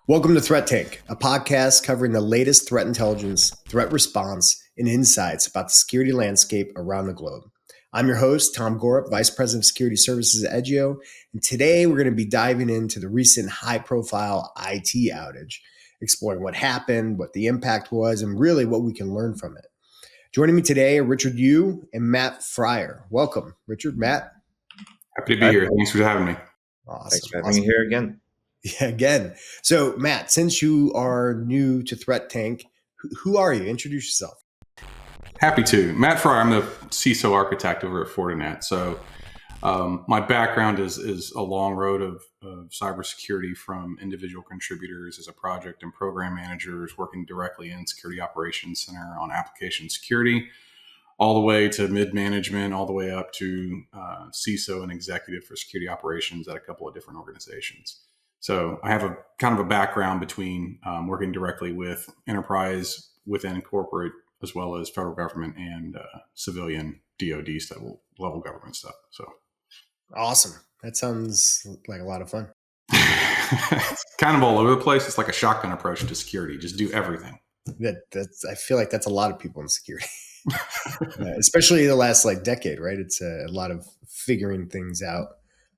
Welcome to ThreatTank, a podcast covering the latest threat intelligence, threat response, and insights about the security landscape around the globe. I'm your host, Tom Gorup, Vice President of Security Services at Edgio, and today we're going to be diving into the recent high-profile IT outage, exploring what happened, what the impact was, and really what we can learn from it. Joining me today are Richard Yew and Matt Fryer. Welcome, Richard, Matt. Happy to be here. Thanks for having me. Awesome. Thanks for having me here again. Yeah, again. So, Matt, since you are new to ThreatTank, who are you? Introduce yourself. Happy to. Matt Fryer, I'm the CISO architect over at Fortinet. So my background is a long road of cybersecurity, from individual contributors as a project and program managers working directly in Security Operations Center on application security, all the way to mid-management, all the way up to CISO and executive for security operations at a couple of different organizations. So I have a kind of a background between working directly with enterprise within corporate, as well as federal government and civilian DoD level government stuff. So awesome. That sounds like a lot of fun. It's kind of all over the place. It's like a shotgun approach to security. Just do everything. I feel like that's a lot of people in security, especially the last decade, right? It's a lot of figuring things out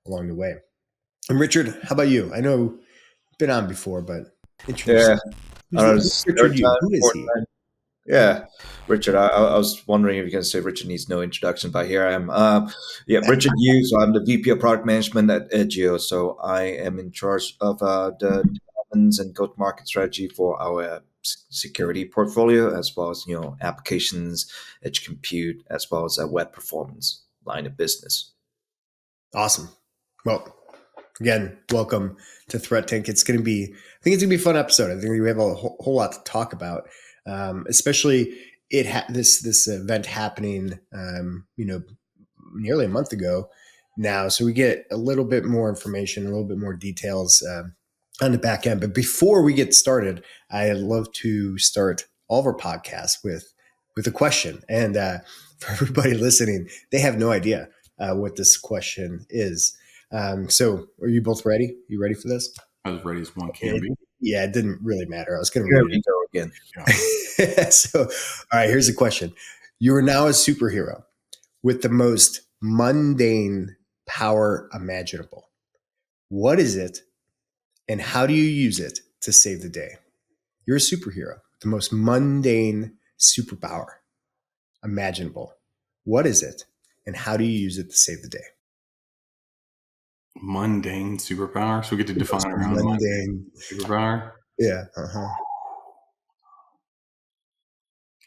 along the way. And Richard, how about you? I know you've been on before, but introduce Richard Yew. Who is he? Yeah, Richard, I was wondering if you're going to say Richard needs no introduction, but here I am. Richard Yew. So I'm the VP of Product Management at Edgio. So I am in charge of the developments and go-to-market strategy for our security portfolio, as well as applications, edge compute, as well as a web performance line of business. Awesome. Well, again, welcome to ThreatTank. I think it's going to be a fun episode. I think we have a whole lot to talk about. Especially this event happening, nearly a month ago now. So we get a little bit more information, a little bit more details on the back end. But before we get started, I love to start all of our podcasts with a question. And for everybody listening, they have no idea what this question is. So are you both ready? You ready for this? I was ready as one can be. Yeah, it didn't really matter. I was going to read it again. Yeah. So, all right, here's a question. You are now a superhero with the most mundane power imaginable. What is it, and how do you use it to save the day? You're a superhero, the most mundane superpower imaginable. What is it, and how do you use it to save the day? Mundane superpower. So we get to define around mundane superpower. Yeah.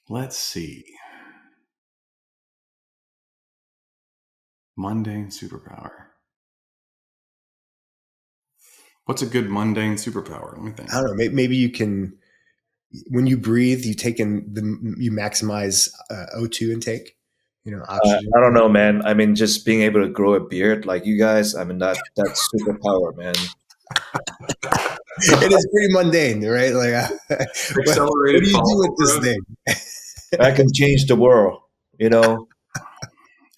Let's see. Mundane superpower. What's a good mundane superpower? Let me think. I don't know. Maybe you can, when you breathe, you maximize O2 intake. Oxygen. I don't know, man. I mean, just being able to grow a beard like you guys, I mean, that's superpower, man. It is pretty mundane, right? Accelerated. What do you do with this thing? I can change the world,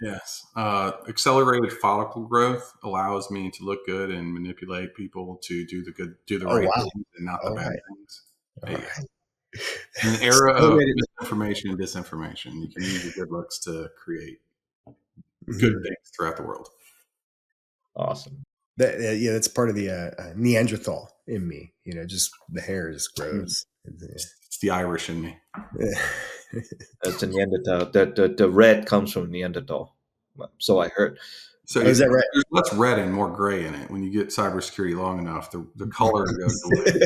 Yes. Accelerated follicle growth allows me to look good and manipulate people to do the right things and not the bad things. Right. In an era of misinformation and disinformation, you can use your good looks to create good things throughout the world. Awesome. That's part of the Neanderthal in me. Just the hair just grows. It's the Irish in me. That's a Neanderthal. The red comes from Neanderthal. So I heard. So is that right? There's less red and more gray in it. When you get cybersecurity long enough, the color goes away.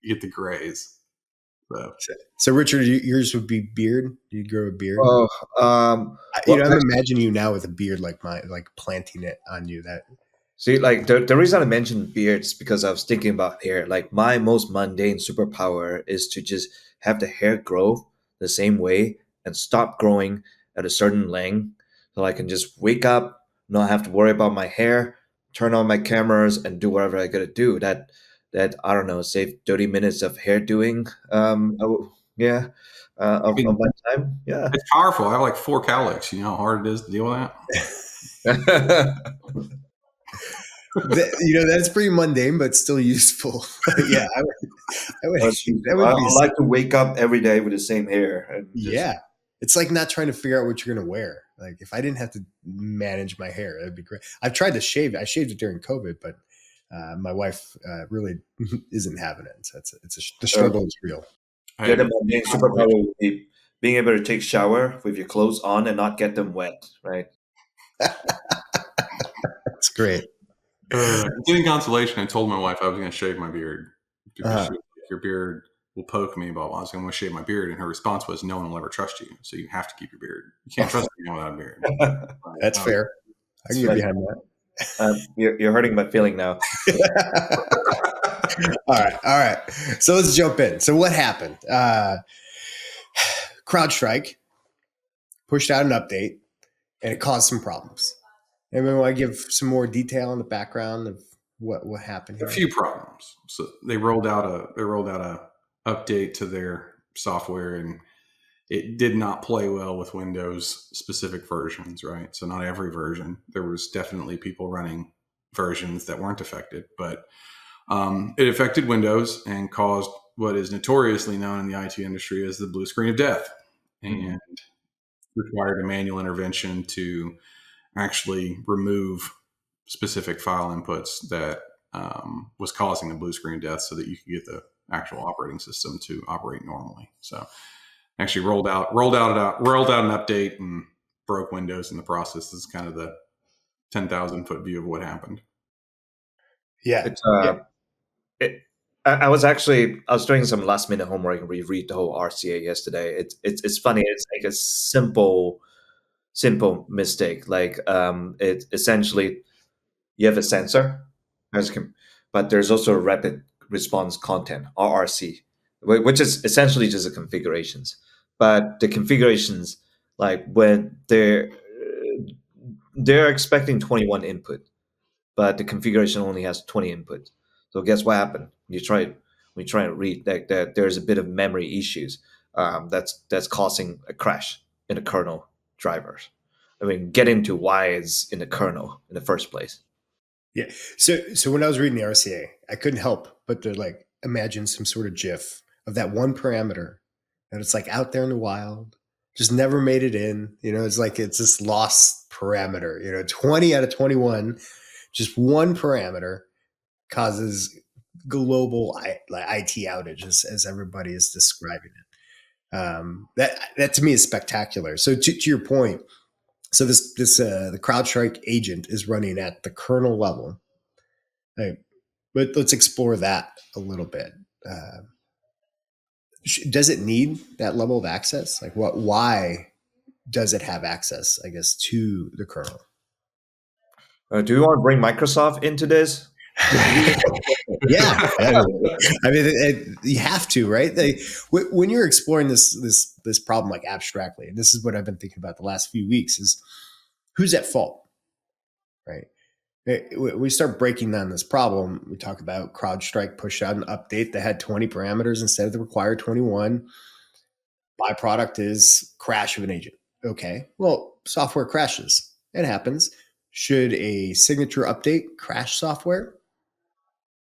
You get the grays. So Richard, yours would be beard. Do you grow a beard? Oh, I'm imagining you now with a beard like mine, like planting it on you. That see, the reason I mentioned beard is because I was thinking about hair. Like my most mundane superpower is to just have the hair grow the same way and stop growing at a certain length, so I can just wake up, not have to worry about my hair, turn on my cameras, and do whatever I gotta do. That I don't know, save 30 minutes of hair doing. Of my time. Yeah, it's powerful. I have like 4 cowlicks. You know how hard it is to deal with that. That's pretty mundane, but still useful. Yeah, I would That's hate, that useful. would I be, like to wake up every day with the same hair and just. yeah. It's like not trying to figure out what you're going to wear. Like if I didn't have to manage my hair, that'd be great. I've tried to shave. I shaved it during COVID, but my wife really isn't having it. So the struggle is real. I The had other mundane superpower consolation. would be being able to take shower with your clothes on and not get them wet, right? That's great. Getting consolation, I told my wife I was going to shave my beard because Uh, she was like, your beard will poke me, blah, blah. I was going to shave my beard. And her response was, no one will ever trust you. So you have to keep your beard. You can't trust me without a beard. Like, that's fair. I can It's get funny. behind You're hurting my feeling now. that. All right. So let's jump in. So what happened? CrowdStrike pushed out an update, and it caused some problems. Anyone want to give some more detail on the background of what happened a here? few problems. So they rolled out a update to their software, and it did not play well with Windows specific versions, right? So not every version. There was definitely people running versions that weren't affected, but it affected Windows and caused what is notoriously known in the IT industry as the blue screen of death, and required a manual intervention to actually remove specific file inputs that was causing the blue screen of death, so that you could get the actual operating system to operate normally. So actually rolled out an update and broke Windows in the process. This is kind of the 10,000-foot view of what happened. Yeah. It's I was doing some last minute homework and reread the whole RCA yesterday. It's funny. It's like a simple mistake. Like it essentially you have a sensor, but there's also a rapid response content (RRC), which is essentially just the configurations. But the configurations, like when they're expecting 21 input, but the configuration only has 20 input. So guess what happened? We try and read that there's a bit of memory issues that's causing a crash in the kernel drivers. I mean, get into why it's in the kernel in the first place. Yeah. So when I was reading the RCA, I couldn't help but to like imagine some sort of GIF of that one parameter that it's like out there in the wild, just never made it in. It's like it's this lost parameter. 20 out of 21, just one parameter causes global IT outages, as everybody is describing it. That to me is spectacular. So to your point, so the CrowdStrike agent is running at the kernel level. Right. But let's explore that a little bit. Uh, does it need that level of access? Like what? Why does it have access? I guess to the kernel. Do you want to bring Microsoft into this? Yeah, I mean, you have to, right? When you're exploring this problem like abstractly, and this is what I've been thinking about the last few weeks: is who's at fault, right? We start breaking down this problem. We talk about CrowdStrike pushed out an update that had 20 parameters instead of the required 21. Byproduct is crash of an agent. Okay, well, software crashes. It happens. Should a signature update crash software?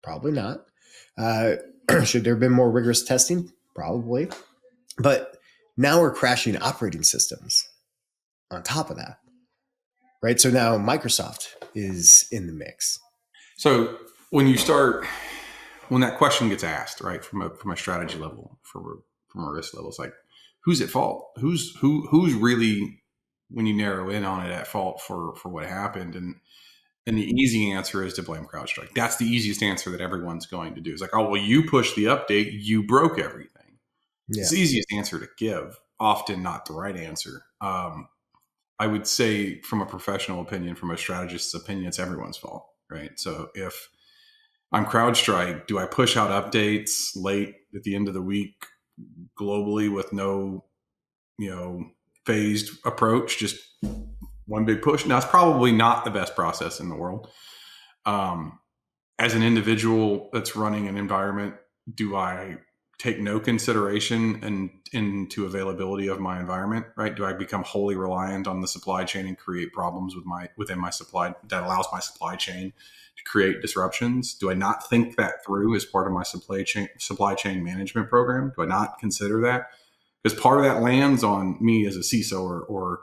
Probably not. Should there have been more rigorous testing? Probably. But now we're crashing operating systems on top of that, right? So now Microsoft is in the mix. So when that question gets asked, right, from a strategy level, from a risk level, it's like, who's at fault? Who's really, when you narrow in on it, at fault for what happened? And the easy answer is to blame CrowdStrike. That's the easiest answer that everyone's going to do. It's like, oh, well, you pushed the update, you broke everything. Yeah. It's the easiest answer to give, often not the right answer. I would say, from a professional opinion, from a strategist's opinion, it's everyone's fault, right? So if I'm CrowdStrike, do I push out updates late at the end of the week globally with no, phased approach, just one big push? Now, it's probably not the best process in the world. As an individual that's running an environment, do I take no consideration into availability of my environment, right? Do I become wholly reliant on the supply chain and create problems within my supply that allows my supply chain to create disruptions? Do I not think that through as part of my supply chain management program? Do I not consider that? Because part of that lands on me as a CISO or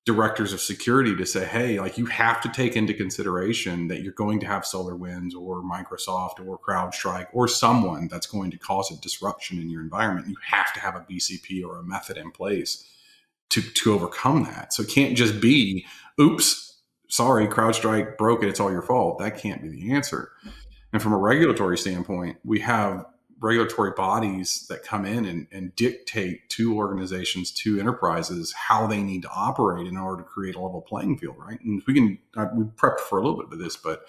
directors of security to say, hey, like, you have to take into consideration that you're going to have SolarWinds or Microsoft or CrowdStrike or someone that's going to cause a disruption in your environment. You have to have a BCP or a method in place to overcome that. So it can't just be, oops, sorry, CrowdStrike broke it, it's all your fault. That can't be the answer. And from a regulatory standpoint, we have regulatory bodies that come in and dictate to organizations, to enterprises, how they need to operate in order to create a level playing field, right? And we prepped for a little bit of this, but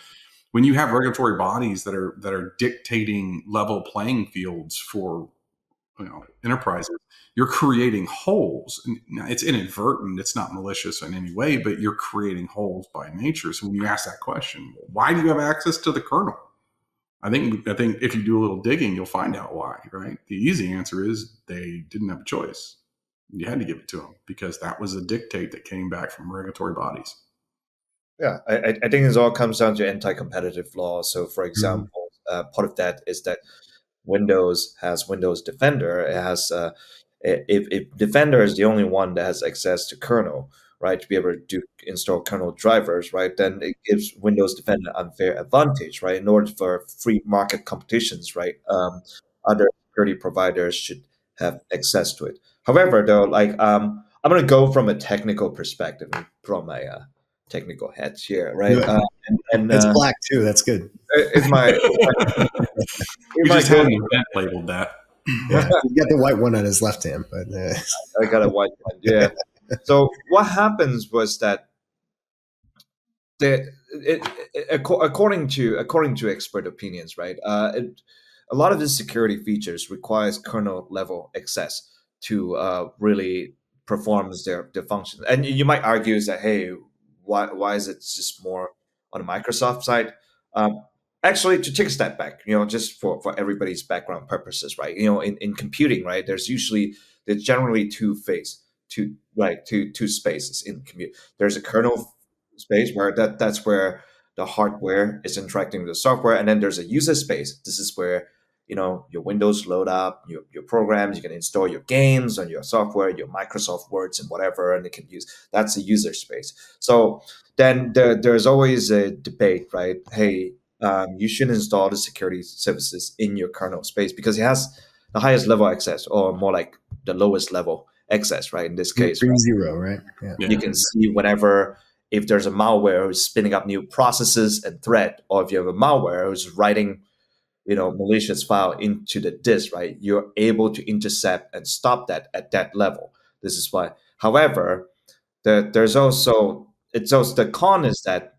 when you have regulatory bodies that are dictating level playing fields for enterprises, you're creating holes. Now, it's inadvertent, it's not malicious in any way, but you're creating holes by nature. So when you ask that question, why do you have access to the kernel? I think if you do a little digging, you'll find out why, right? The easy answer is they didn't have a choice. You had to give it to them because that was a dictate that came back from regulatory bodies. Yeah, I think it all comes down to anti-competitive law. So, for example, part of that is that Windows has Windows Defender. It has if Defender is the only one that has access to kernel, right, to be able to install kernel drivers, right, then it gives Windows Defender an unfair advantage, right, in order for free market competitions, right. Other security providers should have access to it. However, though, like I'm gonna go from a technical perspective and throw my technical heads here, right? Good. And It's black too. That's good. is my We just had an event labeled that. Yeah, you got the white one on his left hand, but I got a white one. Yeah. So what happens was that according to expert opinions, right? A lot of the security features requires kernel level access to really perform their functions. And you might argue is that, hey, why is it just more on the Microsoft side? Um, Actually, to take a step back, just for everybody's background purposes, right? In computing, right? There's generally two spaces in compute. There's a kernel space where that's where the hardware is interacting with the software, and then there's a user space. This is where your Windows load up your programs. You can install your games on your software, your Microsoft Words and whatever, and it can use that's a user space. So then there's always a debate, right? Hey, you should install the security services in your kernel space because it has the highest level access, or more like the lowest level access, right? In this case, green right? zero, right? Yeah. You can see whenever if there's a malware who's spinning up new processes and thread, or if you have a malware who's writing malicious file into the disk, right? You're able to intercept and stop that at that level. This is why. However, there's also the con is that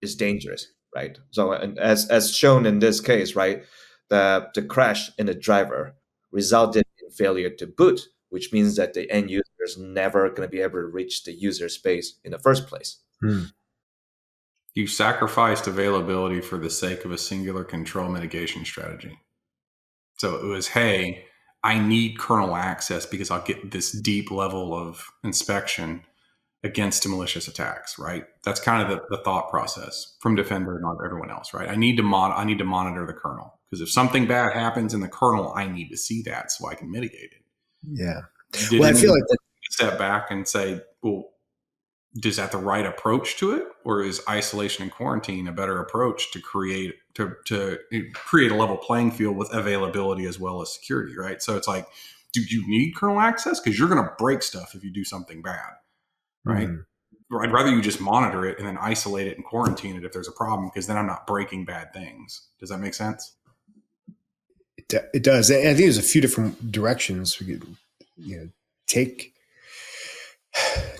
it's dangerous, right? So, and as shown in this case, right, the crash in the driver resulted in failure to boot, which means that the end user is never going to be able to reach the user space in the first place. You sacrificed availability for the sake of a singular control mitigation strategy. So it was, hey, I need kernel access because I'll get this deep level of inspection against malicious attacks, right? That's kind of the thought process from Defender and everyone else, right? I need to monitor the kernel because if something bad happens in the kernel, I need to see that so I can mitigate it. Yeah. Well, I feel like step back and say, well, is that the right approach to it, or is isolation and quarantine a better approach to create a level playing field with availability as well as security, right? So it's like, do you need kernel access? Because you're going to break stuff if you do something bad, right? I'd rather you just monitor it and then isolate it and quarantine it if there's a problem, because then I'm not breaking bad things. Does that make sense? It does. And I think there's a few different directions we could take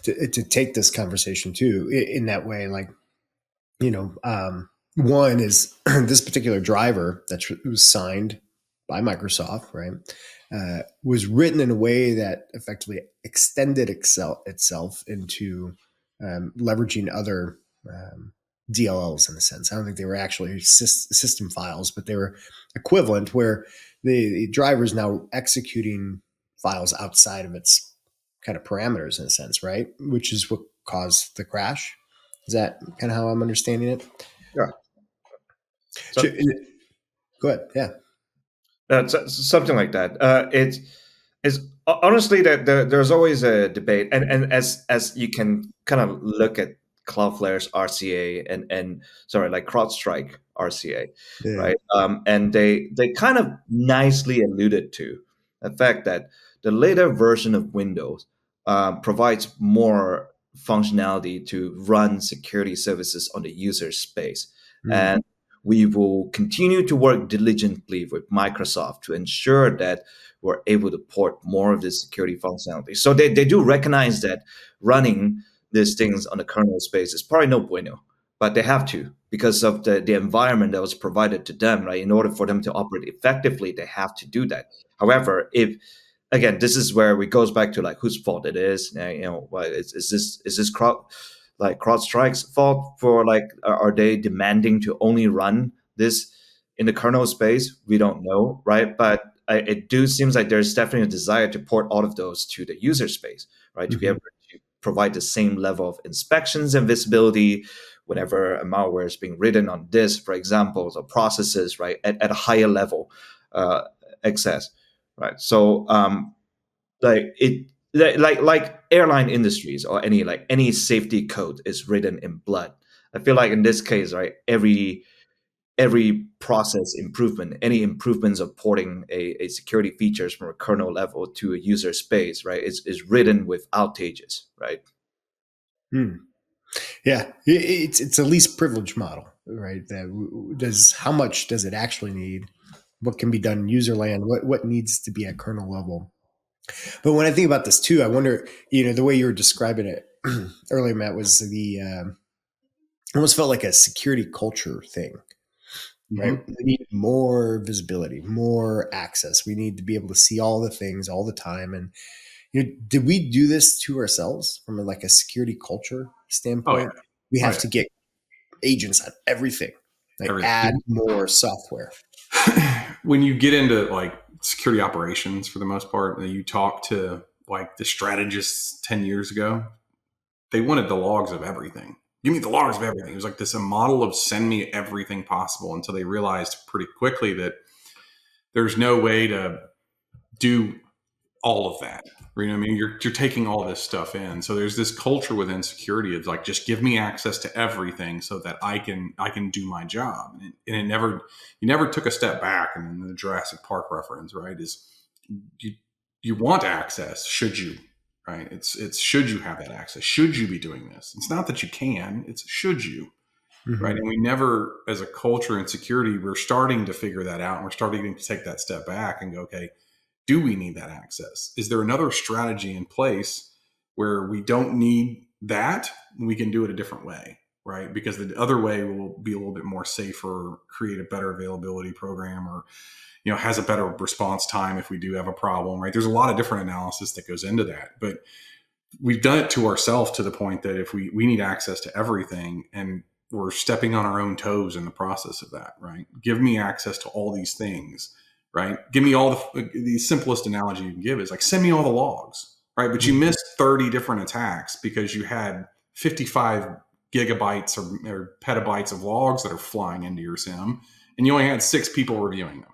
to take this conversation too in that way. Like, one is this particular driver that was signed by Microsoft, right, was written in a way that effectively extended itself into leveraging other DLLs in a sense. I don't think they were actually system files, but they were equivalent where the driver is now executing files outside of its kind of parameters in a sense, right? Which is what caused the crash. Is that kind of how I'm understanding it? Yeah. So, Should, go ahead. Yeah. something like that. It's honestly that there's always a debate, and as you can kind of look at Cloudflare's RCA and sorry, like CrowdStrike RCA, Yeah. right? And they kind of nicely alluded to the fact that the later version of Windows provides more functionality to run security services on the user space, Mm. and we will continue to work diligently with Microsoft to ensure that we're able to port more of this security functionality. So they do recognize that running these things on the kernel space is probably no bueno, but they have to because of the environment that was provided to them, right? In order for them to operate effectively, they have to do that. However, if again, this is where it goes back to like whose fault it is. Is this CrowdStrike's fault for like are they demanding to only run this in the kernel space? We don't know, right? But it do seems like there's definitely a desire to port all of those to the user space, right? To be able to provide the same level of inspections and visibility whenever a malware is being written on disk, for example, or processes, right, at a higher level uh, access, right? So like it like airline industries or any safety code is written in blood. I feel like in this case, right, every process improvement, any improvements of porting a security features from a kernel level to a user space, right, is written with outages, right? Mm. Yeah, it's a least privilege model, right? That does how much does it actually need? What can be done in user land? What needs to be at kernel level? But when I think about this too, I wonder, the way you were describing it earlier, Matt, was almost felt like a security culture thing, right? Mm-hmm. We need more visibility, more access. We need to be able to see all the things all the time. And did we do this to ourselves from like a security culture Oh yeah. standpoint? We Oh have yeah. to get agents on everything, like add Everything. more software. When you get into like security operations, for the most part, you talk to like the strategists 10 years ago, they wanted the logs of everything. Give me the logs of everything. It was like this a model of send me everything possible until they realized pretty quickly that there's no way to do all of that. You know what I mean? You're taking all this stuff in. So there's this culture within security of like, just give me access to everything so that I can do my job. And you never took a step back. And the Jurassic Park reference, right, is you want access. Should you, right? It's should you have that access? Should you be doing this? It's not that you can, it's should you, right? Mm-hmm. And we never, as a culture in security, we're starting to figure that out. And we're starting to take that step back and go, okay, do we need that access? Is there another strategy in place where we don't need that? We can do it a different way, right? Because the other way will be a little bit more safer, create a better availability program, or has a better response time if we do have a problem, right? There's a lot of different analysis that goes into that, but we've done it to ourselves to the point that if we need access to everything, and we're stepping on our own toes in the process of that, right? Give me access to all these things, right? Give me all the simplest analogy you can give is like, send me all the logs, right? But you missed 30 different attacks because you had 55 gigabytes or petabytes of logs that are flying into your SIM, and you only had 6 people reviewing them.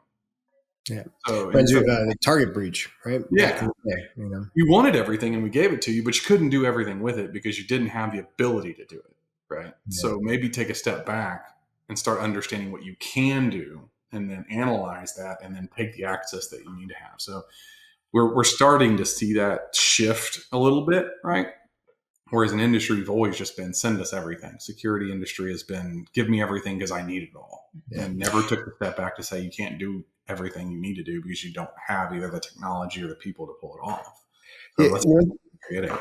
Yeah. So Reminds me instead, of the target breach, right? Back in yeah, the day, you wanted everything and we gave it to you, but you couldn't do everything with it because you didn't have the ability to do it, right? Yeah. So maybe take a step back and start understanding what you can do, and then analyze that, and then take the access that you need to have. So we're starting to see that shift a little bit, right? Whereas in industry, we've always just been send us everything. Security industry has been give me everything because I need it all, and never took the step back to say you can't do everything you need to do because you don't have either the technology or the people to pull it off. So let's create it.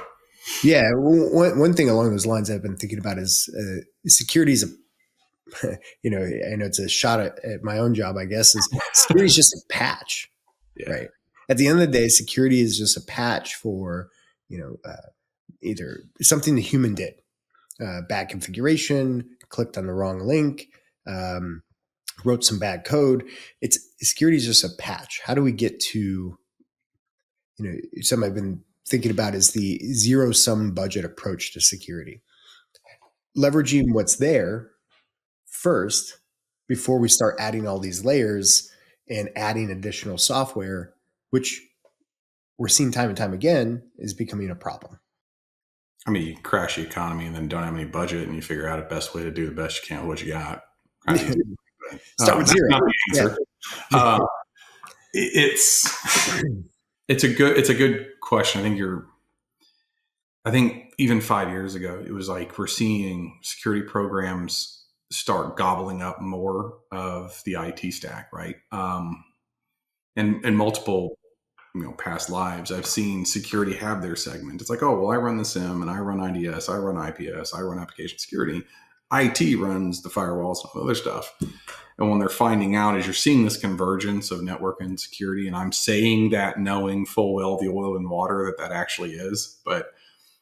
Yeah, one thing along those lines I've been thinking about is security is I know it's a shot at my own job, I guess, is security is just a patch, Yeah. right? At the end of the day, security is just a patch for, either something the human did, bad configuration, clicked on the wrong link, wrote some bad code. Security is just a patch. How do we get to, something I've been thinking about is the zero-sum budget approach to security. Leveraging what's there first before we start adding all these layers and adding additional software, which we're seeing time and time again is becoming a problem. I mean, you crash the economy and then don't have any budget, and you figure out a best way to do the best you can with what you got. Start with zero. Not the answer. Yeah. It's a good question. I think even 5 years ago, it was like we're seeing security programs start gobbling up more of the IT stack, right? And multiple past lives, I've seen security have their segment. It's like, oh, well, I run the SIM and I run IDS, I run IPS, I run application security. IT runs the firewalls and other stuff. And when they're finding out, as you're seeing this convergence of network and security, and I'm saying that knowing full well the oil and water that actually is, but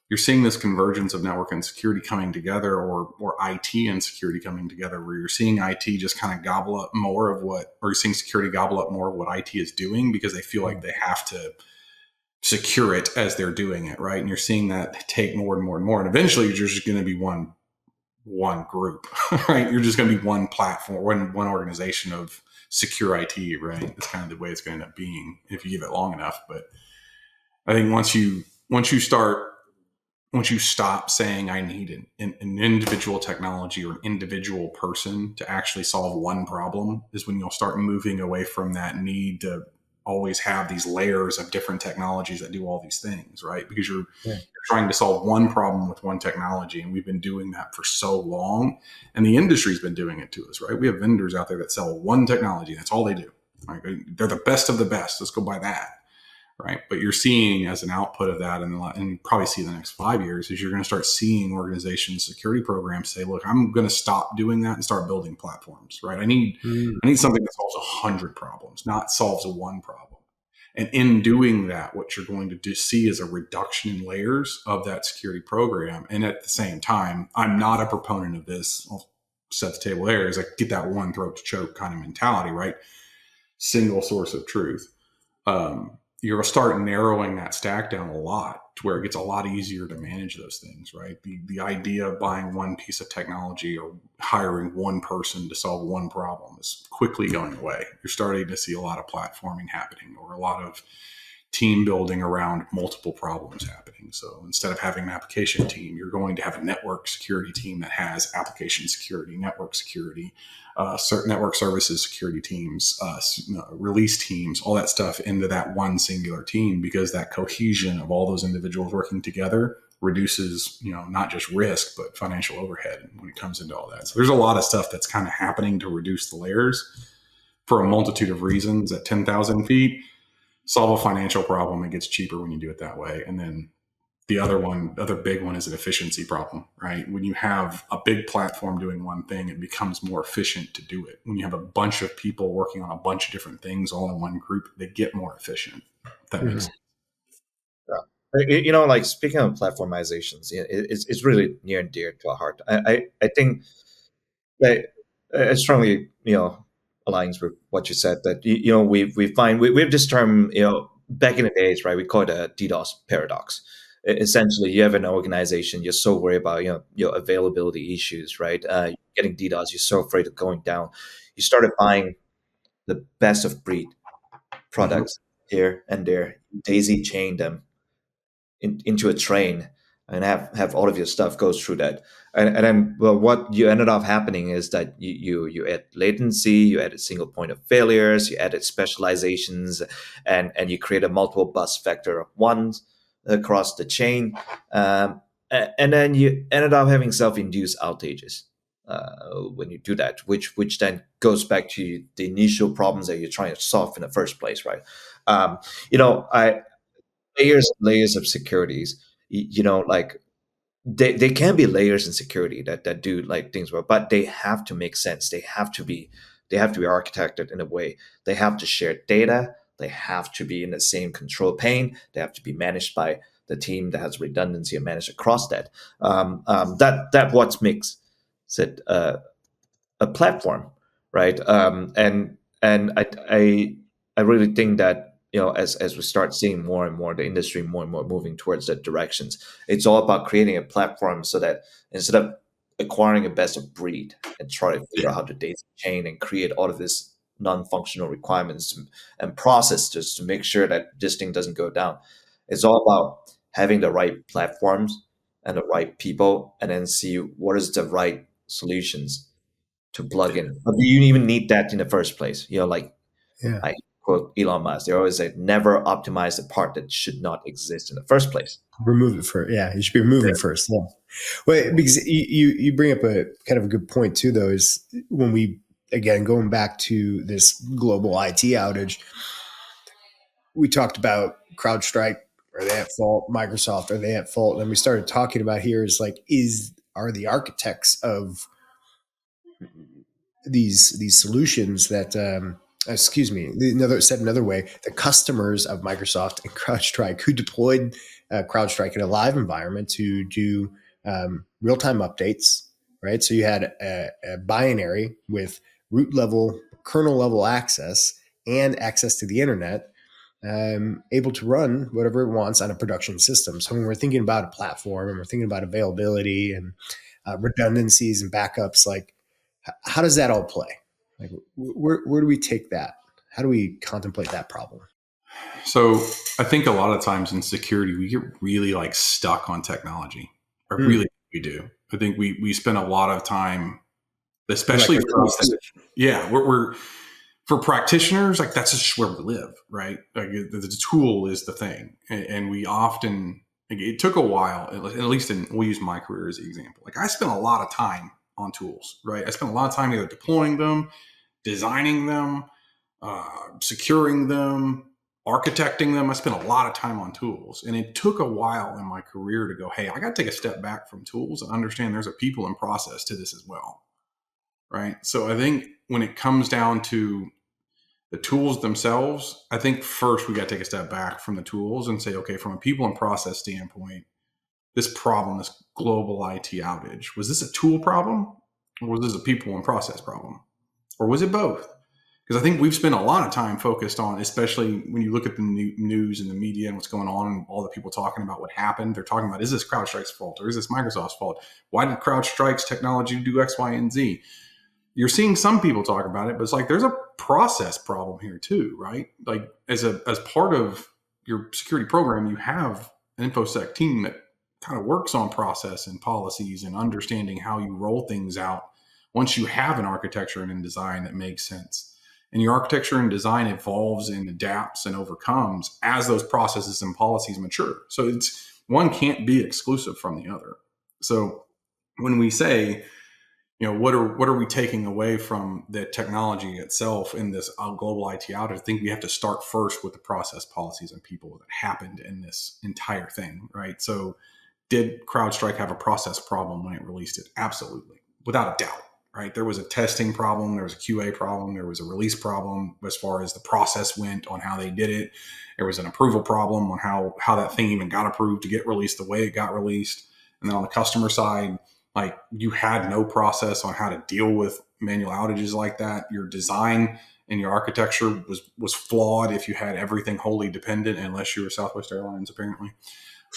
you're seeing this convergence of network and security coming together, or IT and security coming together, where you're seeing IT just kind of gobble up more of or you're seeing security gobble up more of what IT is doing because they feel like they have to secure it as they're doing it, right? And you're seeing that take more and more and more. And eventually you're just going to be one group, right? You're just going to be one platform, one organization of secure IT, right? That's kind of the way it's going to end up being if you give it long enough. But I think once you stop saying I need an individual technology or an individual person to actually solve one problem is when you'll start moving away from that need to always have these layers of different technologies that do all these things, right? Because you're trying to solve one problem with one technology, and we've been doing that for so long, and the industry's been doing it to us, right? We have vendors out there that sell one technology. That's all they do. Right? They're the best of the best. Let's go buy that. Right. But you're seeing as an output of that, and probably see in the next 5 years, is you're going to start seeing organizations, security programs say, look, I'm going to stop doing that and start building platforms. Right. I need something that solves 100 problems, not solves one problem. And in doing that, what you're going to see is a reduction in layers of that security program. And at the same time, I'm not a proponent of this. I'll set the table there, is like get that one throat to choke kind of mentality, right? Single source of truth. You're going to start narrowing that stack down a lot to where it gets a lot easier to manage those things, right? The idea of buying one piece of technology or hiring one person to solve one problem is quickly going away. You're starting to see a lot of platforming happening, or a lot of team building around multiple problems happening. So instead of having an application team, you're going to have a network security team that has application security, network security, network services security teams, release teams, all that stuff into that one singular team, because that cohesion of all those individuals working together reduces, not just risk, but financial overhead when it comes into all that. So there's a lot of stuff that's kind of happening to reduce the layers for a multitude of reasons at 10,000 feet. Solve a financial problem. It gets cheaper when you do it that way. And then the other big one is an efficiency problem, right? When you have a big platform doing one thing, it becomes more efficient to do it. When you have a bunch of people working on a bunch of different things all in one group, they get more efficient. That makes sense. Like speaking of platformizations, it's really near and dear to our heart. I think that it strongly, aligns with what you said, that we find we have this term, back in the days, right? We call it a DDoS paradox. Essentially, you have an organization, you're so worried about your availability issues, right? Getting DDoS, you're so afraid of going down. You started buying the best of breed products here and there, daisy chain them into a train, and have all of your stuff goes through that. And then, well, what you ended up happening is that you add latency, you added single point of failures, you added specializations, and you create a multiple bus factor of ones across the chain. And then you ended up having self-induced outages when you do that, which then goes back to the initial problems that you're trying to solve in the first place, right? I layers of securities, like they can be layers in security that do like things well, but they have to make sense. They have to be architected in a way. They have to share data. They have to be in the same control plane. They have to be managed by the team that has redundancy and managed across that. That what makes said a platform, right? And I really think that, as we start seeing more and more the industry more and more moving towards that directions, it's all about creating a platform so that instead of acquiring a best of breed and try to figure out how to data chain and create all of this non-functional requirements and processes to make sure that this thing doesn't go down, it's all about having the right platforms and the right people, and then see what is the right solutions to plug in. But do you even need that in the first place? Like Yeah. I quote Elon Musk, they always say, never optimize the part that should not exist in the first place. Remove it first. Yeah, you should be removing it first. Yeah. Well, because you bring up a kind of a good point too, though, is when we, again, going back to this global IT outage, we talked about CrowdStrike. Are they at fault? Microsoft, are they at fault? And we started talking about here is like, are the architects of these solutions that another way, the customers of Microsoft and CrowdStrike who deployed CrowdStrike in a live environment to do real-time updates, right? So you had a binary with root level, kernel level access and access to the internet, able to run whatever it wants on a production system. So when we're thinking about a platform and we're thinking about availability and redundancies and backups, like how does that all play? Like, where do we take that? How do we contemplate that problem? So I think a lot of times in security, we get really like stuck on technology. Or really we do. I think we spend a lot of time, especially Like for us. Yeah, we're for practitioners, like that's just where we live, right? Like the tool is the thing, and we often, like, it took a while. At least we'll use my career as an example. Like I spent a lot of time on tools, right? I spent a lot of time either deploying them, designing them, securing them, architecting them. I spent a lot of time on tools, and it took a while in my career to go, hey, I got to take a step back from tools and understand there's a people and process to this as well, right? So I think when it comes down to the tools themselves, I think first we got to take a step back from the tools and say, okay, from a people and process standpoint, this problem, this global IT outage, was this a tool problem or was this a people and process problem? Or was it both? Because I think we've spent a lot of time focused on, especially when you look at the news and the media and what's going on and all the people talking about what happened, they're talking about, is this CrowdStrike's fault or is this Microsoft's fault? Why did CrowdStrike's technology do X, Y, and Z? You're seeing some people talk about it, but it's like there's a process problem here too, right? Like as part of your security program, you have an InfoSec team that kind of works on process and policies and understanding how you roll things out once you have an architecture and a design that makes sense. And your architecture and design evolves and adapts and overcomes as those processes and policies mature. So it's one can't be exclusive from the other. So when we say, what are we taking away from the technology itself in this global IT outage? I think we have to start first with the process, policies, and people that happened in this entire thing, right? So did CrowdStrike have a process problem when it released it? Absolutely, without a doubt, right? There was a testing problem, there was a QA problem, there was a release problem as far as the process went on how they did it. There was an approval problem on how that thing even got approved to get released the way it got released. And then on the customer side, like you had no process on how to deal with manual outages like that. Your design and your architecture was flawed if you had everything wholly dependent, unless you were Southwest Airlines, apparently.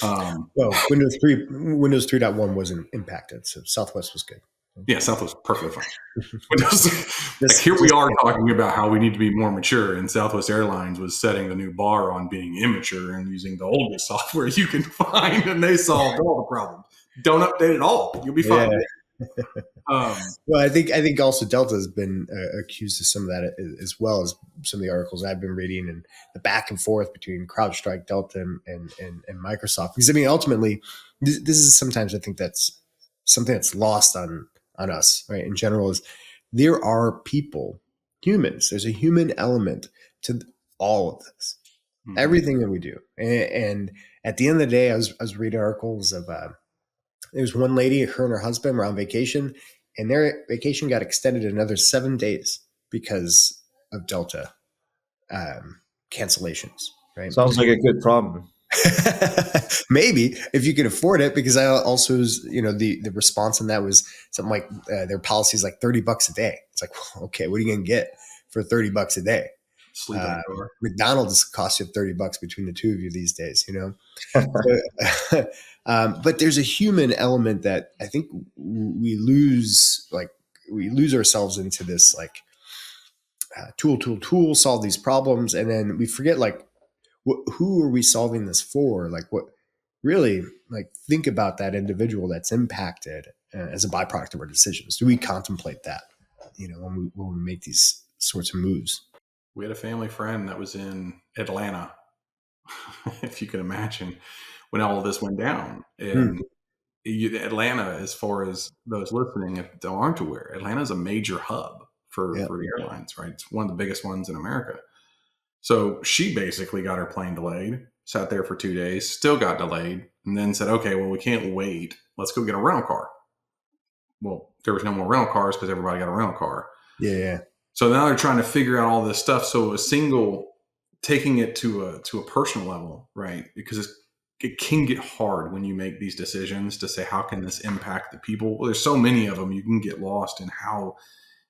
Well, Windows 3.1 wasn't impacted, so Southwest was good. Yeah, Southwest perfectly fine. Windows, here we are talking about how we need to be more mature, and Southwest Airlines was setting the new bar on being immature and using the oldest software you can find, and they solved all the problems. Don't update it all; you'll be fine. Well, I think also Delta has been accused of some of that as well, as some of the articles I've been reading and the back and forth between CrowdStrike, Delta, and Microsoft. Because I mean, ultimately, this is sometimes I think that's something that's lost on us, right? In general, is there are people, humans. There's a human element to all of this, everything that we do, and at the end of the day, I was reading articles of. There was one lady, her and her husband were on vacation, and their vacation got extended another 7 days because of Delta cancellations. Right? Sounds like a good problem. Maybe if you could afford it, because I also was, the response on that was something like their policy is like $30 a day. It's like, well, okay, what are you going to get for $30 a day? Sleep in the car. McDonald's costs you $30 between the two of you these days, So, but there's a human element that I think we lose, we lose ourselves into this, tool, solve these problems. And then we forget, who are we solving this for? What really, think about that individual that's impacted as a byproduct of our decisions. Do we contemplate that, when we make these sorts of moves? We had a family friend that was in Atlanta, if you can imagine, when all of this went down. And Atlanta, as far as those listening that aren't aware, Atlanta is a major hub for the airlines, right? It's one of the biggest ones in America. So she basically got her plane delayed, sat there for 2 days, still got delayed, and then said, okay, well, we can't wait. Let's go get a rental car. Well, there was no more rental cars because everybody got a rental car. Yeah. So now they're trying to figure out all this stuff. So taking it to a personal level, right? Because it can get hard when you make these decisions to say, how can this impact the people? Well, there's so many of them, you can get lost in how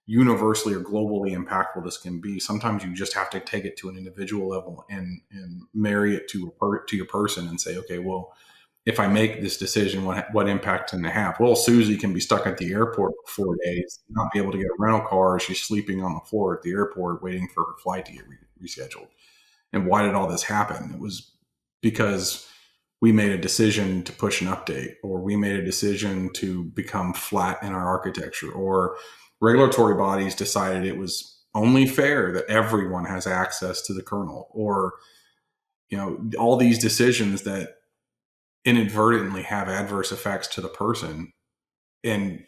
universally or globally impactful this can be. Sometimes you just have to take it to an individual level and marry it to your person and say, okay, well, if I make this decision, what impact can it have? Well, Susie can be stuck at the airport for 4 days, not be able to get a rental car. She's sleeping on the floor at the airport waiting for her flight to get rescheduled. And why did all this happen? It was because we made a decision to push an update, or we made a decision to become flat in our architecture, or regulatory bodies decided it was only fair that everyone has access to the kernel, or all these decisions that inadvertently have adverse effects to the person. And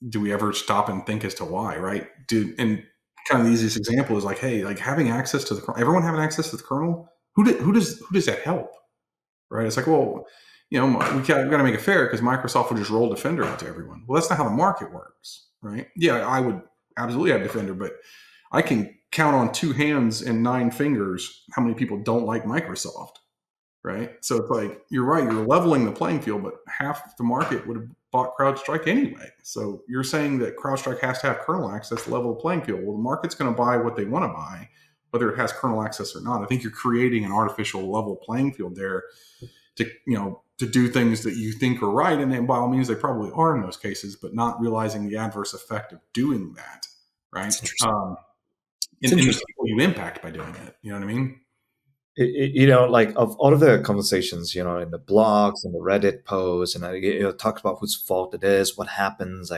do we ever stop and think as to why, right? And kind of the easiest example is hey, having access to the kernel, everyone having access to the kernel, who does that help? Right? It's well, we got to make it fair because Microsoft will just roll Defender out to everyone. Well, that's not how the market works, right? Yeah, I would absolutely have Defender, but I can count on 2 hands and 9 fingers how many people don't like Microsoft, right? So it's you're right, you're leveling the playing field, but half the market would have bought CrowdStrike anyway. So you're saying that CrowdStrike has to have kernel access to level the playing field. Well, the market's going to buy what they want to buy, whether it has kernel access or not. I think you're creating an artificial level playing field there to do things that you think are right. And then by all means, they probably are in those cases, but not realizing the adverse effect of doing that, right? It's interesting. And the people you impact by doing it. You know what I mean? Of all of the conversations, in the blogs and the Reddit posts, and talk about whose fault it is, what happens,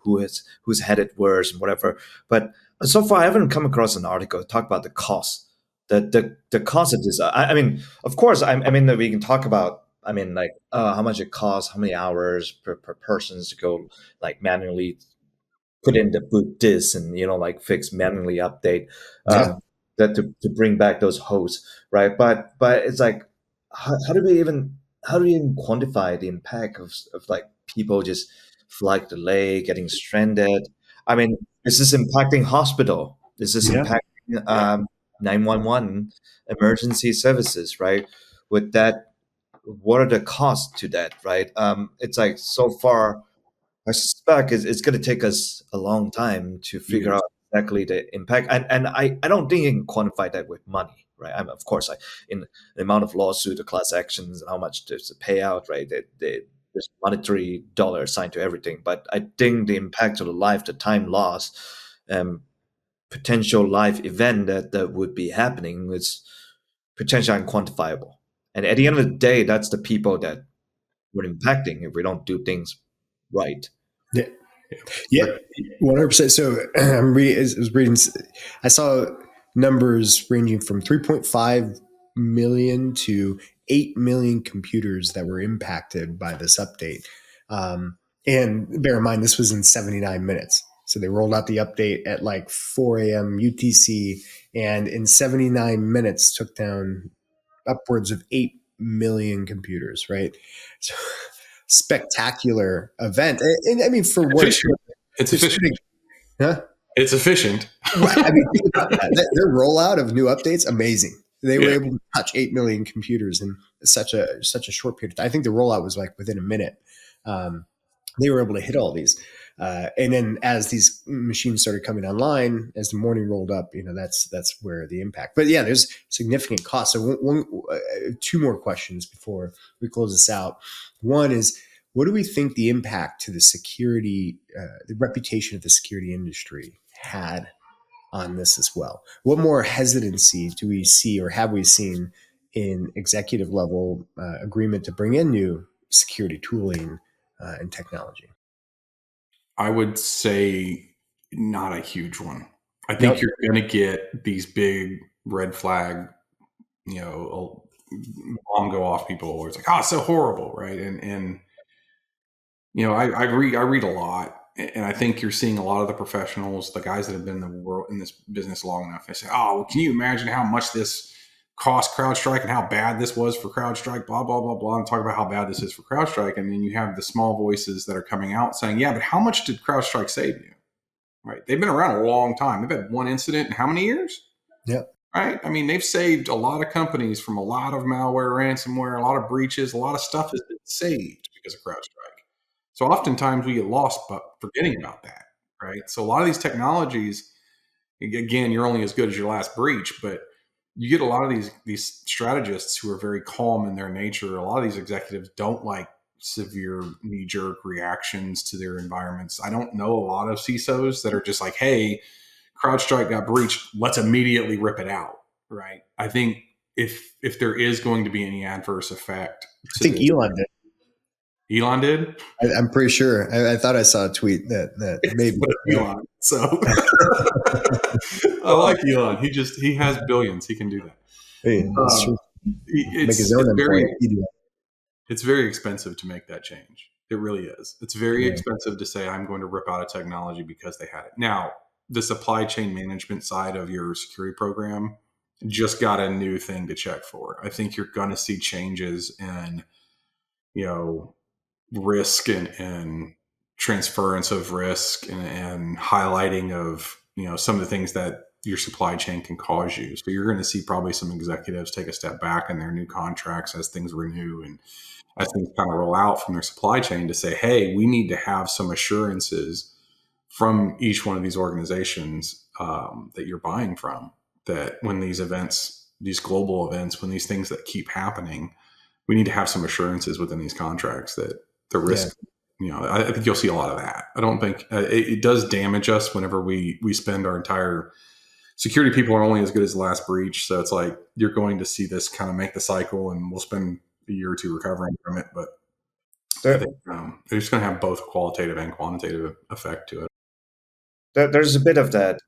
who's headed worse and whatever. But so far, I haven't come across an article talk about the cost, the cost of this. I mean, of course, I mean that we can talk about. I mean, how much it costs, how many hours per persons to go manually put in the boot disk and fix manually update that to bring back those hosts, right? But it's how do we even quantify the impact of people just flight delay, getting stranded? I mean, is this impacting hospital? Is this impacting 911 emergency services, right? With that, what are the costs to that, right? It's so far I suspect it's going to take us a long time to figure out exactly the impact, and I don't think you can quantify that with money, right? Of course, in the amount of lawsuit, the class actions, and how much there's a payout, right? There's monetary dollar assigned to everything, but I think the impact of the life, the time lost, potential life event that would be happening is potentially unquantifiable. And at the end of the day, that's the people that we're impacting if we don't do things right. Yeah, 100%. So I'm reading. I was reading. I saw numbers ranging from 3.5 million to 8 million computers that were impacted by this update. And bear in mind, this was in 79 minutes. So they rolled out the update at 4 a.m. UTC, and in 79 minutes took down upwards of 8 million computers. Right. So, spectacular event. And I mean, for what it's efficient. Huh? It's efficient. Right. I mean, think about that. Their rollout of new updates, amazing. They were able to touch 8 million computers in such a short period of time. I think the rollout was like within a minute. They were able to hit all these. And then as these machines started coming online, as the morning rolled up, that's where the impact. But yeah, there's significant costs. So two more questions before we close this out. One is, what do we think the impact to the security, the reputation of the security industry had on this as well? What more hesitancy do we see, or have we seen, in executive level agreement to bring in new security tooling and technology? I would say not a huge one. I think you're going to get these big red flag, bomb go off people where it's like, it's so horrible, right? And I read a lot, and I think you're seeing a lot of the professionals, the guys that have been in this business long enough. They say, well, can you imagine how much this cost CrowdStrike and how bad this was for CrowdStrike, blah, blah, blah, blah, and talk about how bad this is for CrowdStrike. And then you have the small voices that are coming out saying, yeah, but how much did CrowdStrike save you? Right? They've been around a long time. They've had one incident in how many years? Yeah. Right? I mean, they've saved a lot of companies from a lot of malware, ransomware, a lot of breaches, a lot of stuff has been saved because of CrowdStrike. So oftentimes we get lost but forgetting about that, right? So a lot of these technologies, again, you're only as good as your last breach, but you get a lot of these strategists who are very calm in their nature. A lot of these executives don't like severe knee-jerk reactions to their environments. I don't know a lot of CISOs that are just like, hey, CrowdStrike got breached, let's immediately rip it out, right? I think if there is going to be any adverse effect, I think Elon did. Elon did? I'm pretty sure. I thought I saw a tweet that maybe Elon. So I like Elon. He has billions. He can do that. Hey, that's true. Make his own endpoint. It's very expensive to make that change. It really is. It's very expensive to say, I'm going to rip out a technology because they had it. Now, the supply chain management side of your security program just got a new thing to check for. I think you're going to see changes in, risk and transference of risk and highlighting of, some of the things that your supply chain can cause you. So you're going to see probably some executives take a step back in their new contracts as things renew and as things kind of roll out from their supply chain to say, hey, we need to have some assurances from each one of these organizations that you're buying from, that when these events, these global events, when these things that keep happening, we need to have some assurances within these contracts that the risk, I think you'll see a lot of that. I don't think it does damage us whenever we spend our entire security people are only as good as the last breach. So it's like, you're going to see this kind of make the cycle and we'll spend a year or two recovering from it. But I think they're just going to have both qualitative and quantitative effect to it. There's a bit of that,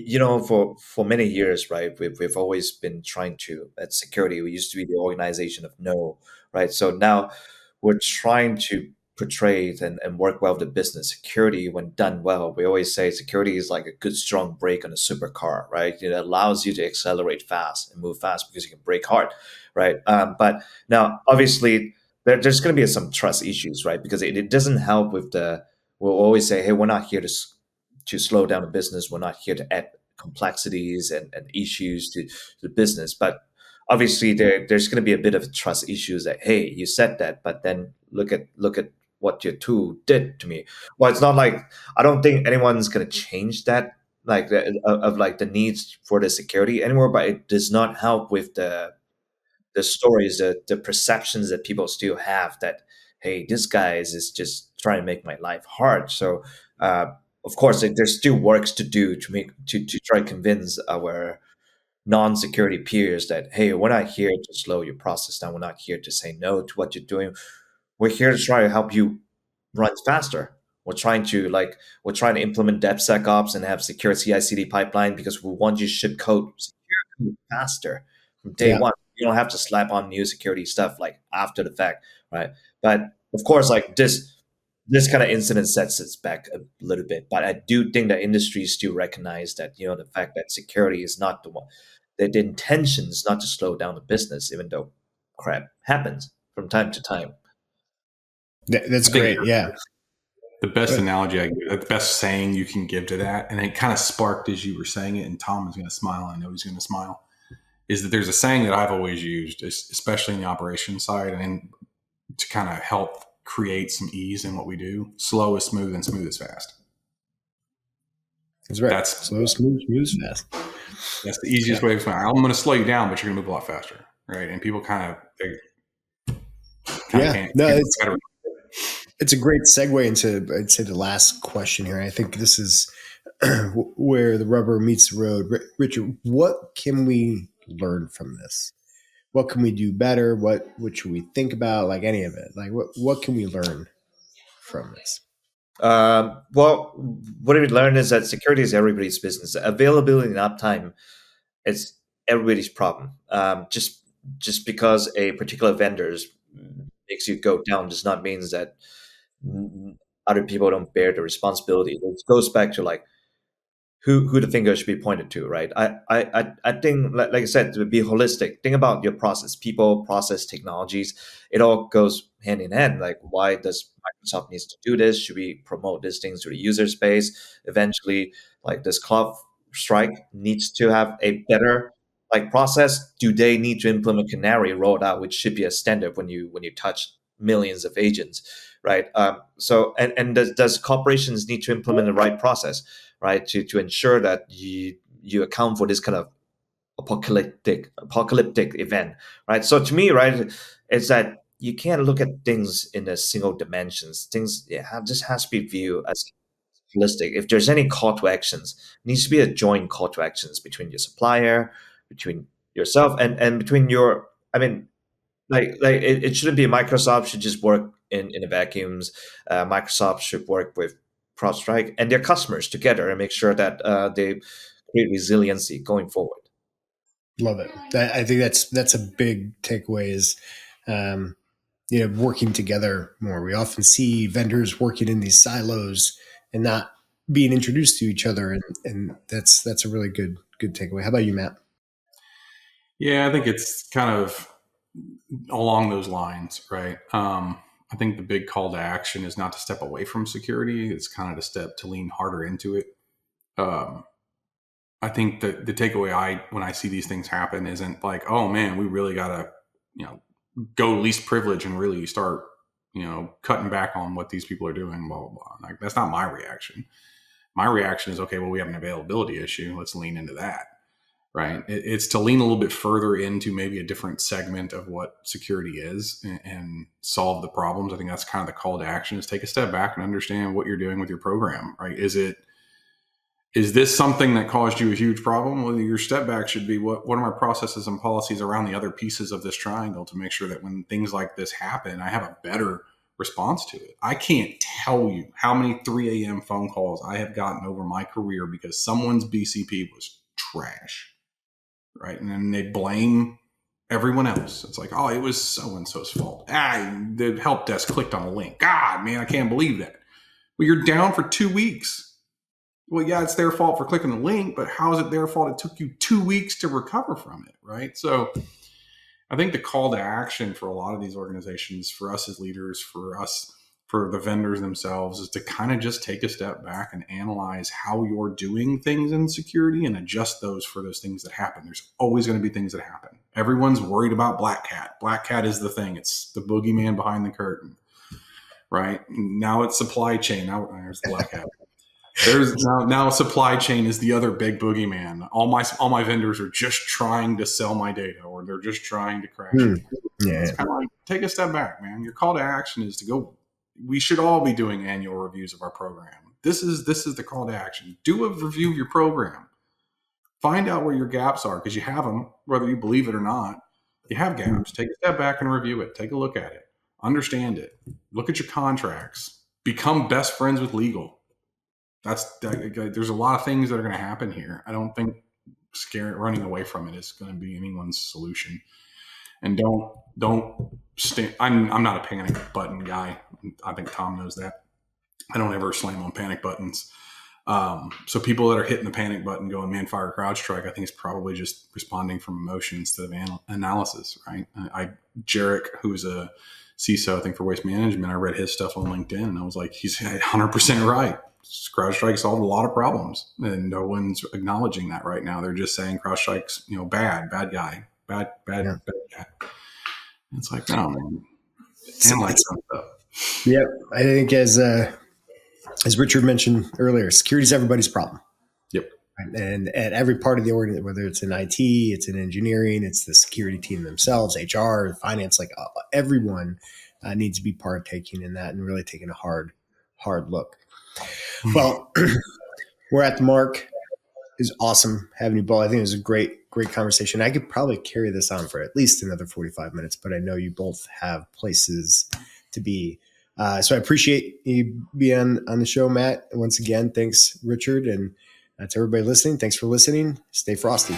for many years, right? We've always been trying to, at security, we used to be the organization of no, right? So now we're trying to portray and work well with the business. Security, when done well, we always say security is like a good strong brake on a supercar, right? It allows you to accelerate fast and move fast because you can brake hard, right? But now, obviously, there's going to be some trust issues, right? Because it doesn't help with we'll always say, hey, we're not here to slow down the business. We're not here to add complexities and issues to the business. But obviously, there's going to be a bit of trust issues that, hey, you said that, but then look at what your tool did to me. Well, it's not like, I don't think anyone's going to change that, like of like the needs for the security anymore. But it does not help with the stories, the perceptions that people still have that, hey, this guy is just trying to make my life hard. So of course, there's still works to do to try to convince our non-security peers that, hey, we're not here to slow your process down. We're not here to say no to what you're doing. We're here to try to help you run faster. We're trying to implement DevSecOps and have secure CI/CD pipeline because we want you to ship secure code faster from day one. You don't have to slap on new security stuff like after the fact, right? But of course, like this kind of incident sets us back a little bit. But I do think that industry still recognize that, the fact that security is not the one, that the intention is not to slow down the business, even though crap happens from time to time. That's great. Yeah. The best analogy the best saying you can give to that, and it kind of sparked as you were saying it, and Tom is going to smile. I know he's going to smile. is that there's a saying that I've always used, especially in the operations side, and to kind of help create some ease in what we do. Slow is smooth and smooth is fast. That's right. That's slow, smooth is fast. That's the easiest way to explain. I'm going to slow you down, but you're going to move a lot faster, right? And people can't. It's a great segue into, I'd say, the last question here. And I think this is where the rubber meets the road. Richard, what can we learn from this? What can we do better? What should we think about? Like any of it? Like what can we learn from this? Well, what we learned is that security is everybody's business. Availability and uptime is everybody's problem. Just because a particular vendor makes you go down does not mean that other people don't bear the responsibility. It goes back to like who the finger should be pointed to, right? I think, like I said, to be holistic, think about your process, people, process, technologies. It all goes hand in hand. Like, why does Microsoft needs to do this? Should we promote these things to the user space? Eventually, like, does CrowdStrike needs to have a better like process? Do they need to implement Canary rolled out, which should be a standard when you touch millions of agents, right? So, and does corporations need to implement the right process, right, to ensure that you account for this kind of apocalyptic event, right? So to me, right, it's that you can't look at things in a single dimensions. Things just has to be viewed as holistic. If there's any call to actions, it needs to be a joint call to actions between your supplier, between yourself, and between your. I mean, it shouldn't be Microsoft should just work in the vacuums. Microsoft should work with CrowdStrike and their customers together and make sure that they create resiliency going forward. Love it. I think that's a big takeaway is, working together more. We often see vendors working in these silos and not being introduced to each other, and that's a really good takeaway. How about you, Matt? Yeah, I think it's kind of along those lines, right? I think the big call to action is not to step away from security. It's kind of to lean harder into it. I think that the takeaway when I see these things happen isn't like, oh man, we really gotta, go least privilege and really start, cutting back on what these people are doing, blah, blah, blah. Like, that's not my reaction. My reaction is, okay, well, we have an availability issue. Let's lean into that. Right. It's to lean a little bit further into maybe a different segment of what security is and solve the problems. I think that's kind of the call to action, is take a step back and understand what you're doing with your program. Right. Is this something that caused you a huge problem? Well, your step back should be what are my processes and policies around the other pieces of this triangle to make sure that when things like this happen, I have a better response to it. I can't tell you how many 3 a.m. phone calls I have gotten over my career because someone's BCP was trash. Right. And then they blame everyone else. It's like, oh, it was so-and-so's fault. The help desk clicked on a link. God, man, I can't believe that. Well, you're down for 2 weeks. Well, yeah, it's their fault for clicking the link, but how is it their fault? It took you 2 weeks to recover from it. Right. So I think the call to action for a lot of these organizations, for us as leaders, for the vendors themselves, is to kind of just take a step back and analyze how you're doing things in security and adjust those for those things that happen. There's always going to be things that happen. Everyone's worried about Black Cat. Black Cat is the thing. It's the boogeyman behind the curtain, right? Now it's supply chain. Now there's Black Cat. There's now supply chain is the other big boogeyman. All my vendors are just trying to sell my data, or they're just trying to crash it. Yeah. It's kind of like, take a step back, man. Your call to action is to go. We should all be doing annual reviews of our program. This is the call to action. Do a review of your program. Find out where your gaps are, because you have them, whether you believe it or not. You have gaps. Take a step back and review it. Take a look at it. Understand it. Look at your contracts. Become best friends with legal. There's a lot of things that are going to happen here. I don't think running away from it is going to be anyone's solution. And don't stay. I'm not a panic button guy. I think Tom knows that. I don't ever slam on panic buttons. So people that are hitting the panic button going, man, fire CrowdStrike, I think it's probably just responding from emotion instead of analysis, right? Jarek, who's a CISO, I think, for waste management, I read his stuff on LinkedIn and I was like, he's 100% right. CrowdStrike solved a lot of problems, and no one's acknowledging that right now. They're just saying CrowdStrike's, bad guy, bad Yeah. guy. It's like, no, man. Yeah, I think as Richard mentioned earlier, security is everybody's problem. Yep. And at every part of the organization, whether it's in IT, it's in engineering, it's the security team themselves, HR, finance, like everyone needs to be partaking in that and really taking a hard look. Well, we're at the mark. It's awesome having you both. I think it was a great conversation. I could probably carry this on for at least another 45 minutes, but I know you both have places to be. So I appreciate you being on the show, Matt. Once again, thanks, Richard. And to everybody listening, thanks for listening. Stay frosty.